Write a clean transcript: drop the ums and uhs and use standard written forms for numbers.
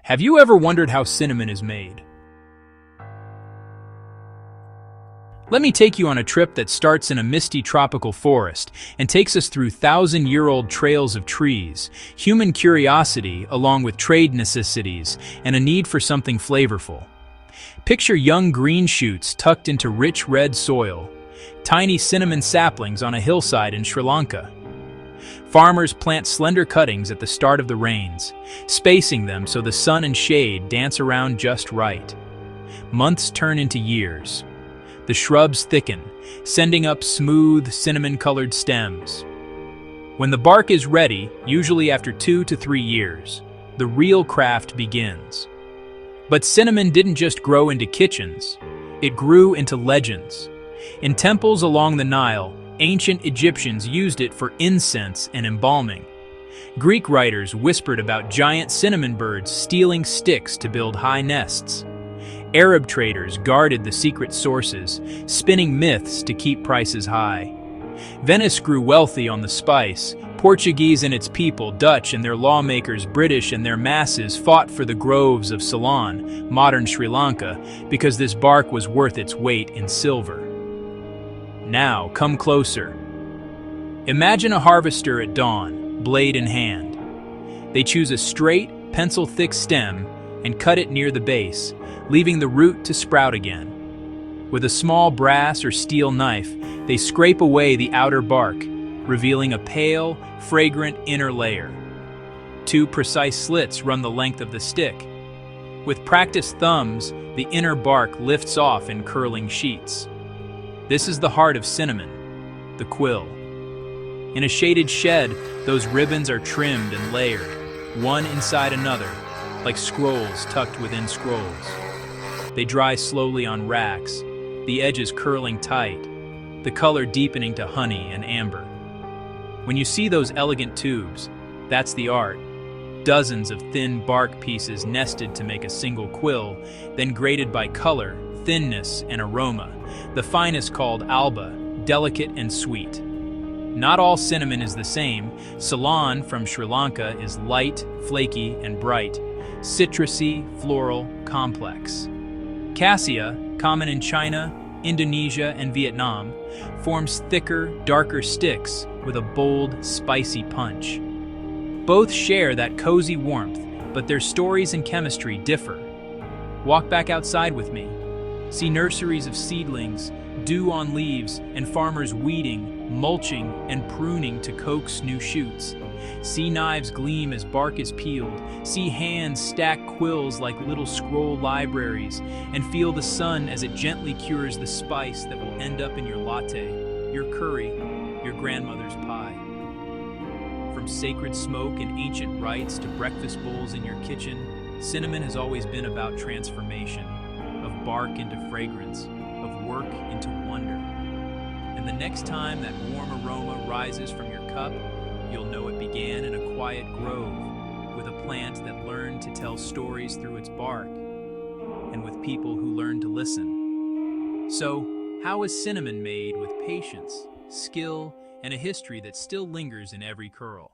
Have you ever wondered how cinnamon is made? Let me take you on a trip that starts in a misty tropical forest and takes us through thousand-year-old trails of trees, human curiosity along with trade necessities, and a need for something flavorful. Picture young green shoots tucked into rich red soil, tiny cinnamon saplings on a hillside in Sri Lanka. Farmers plant slender cuttings at the start of the rains, spacing them so the sun and shade dance around just right. Months turn into years. The shrubs thicken, sending up smooth, cinnamon-colored stems. When the bark is ready, usually after 2 to 3 years, the real craft begins. But cinnamon didn't just grow into kitchens, it grew into legends. In temples along the Nile, ancient Egyptians used it for incense and embalming. Greek writers whispered about giant cinnamon birds stealing sticks to build high nests. Arab traders guarded the secret sources, spinning myths to keep prices high. Venice grew wealthy on the spice. Portuguese and its people, Dutch and their lawmakers, British and their masses fought for the groves of Ceylon, modern Sri Lanka, because this bark was worth its weight in silver. Now, come closer. Imagine a harvester at dawn, blade in hand. They choose a straight, pencil-thick stem and cut it near the base, leaving the root to sprout again. With a small brass or steel knife, they scrape away the outer bark, revealing a pale, fragrant inner layer. 2 precise slits run the length of the stick. With practiced thumbs, the inner bark lifts off in curling sheets. This is the heart of cinnamon, the quill. In a shaded shed, those ribbons are trimmed and layered, one inside another, like scrolls tucked within scrolls. They dry slowly on racks, the edges curling tight, the color deepening to honey and amber. When you see those elegant tubes, that's the art. Dozens of thin bark pieces nested to make a single quill, then graded by color, thinness, and aroma, the finest called alba, delicate and sweet. Not all cinnamon is the same. Ceylon from Sri Lanka is light, flaky, and bright, citrusy, floral, complex. Cassia, common in China, Indonesia, and Vietnam, forms thicker, darker sticks with a bold, spicy punch. Both share that cozy warmth, but their stories and chemistry differ. Walk back outside with me. See nurseries of seedlings, dew on leaves, and farmers weeding, mulching, and pruning to coax new shoots. See knives gleam as bark is peeled. See hands stack quills like little scroll libraries, and feel the sun as it gently cures the spice that will end up in your latte, your curry, your grandmother's pie. From sacred smoke and ancient rites to breakfast bowls in your kitchen, cinnamon has always been about transformation, of bark into fragrance, of work into wonder. And the next time that warm aroma rises from your cup, you'll know it began in a quiet grove, with a plant that learned to tell stories through its bark, and with people who learned to listen. So, how is cinnamon made with patience, skill, and a history that still lingers in every curl?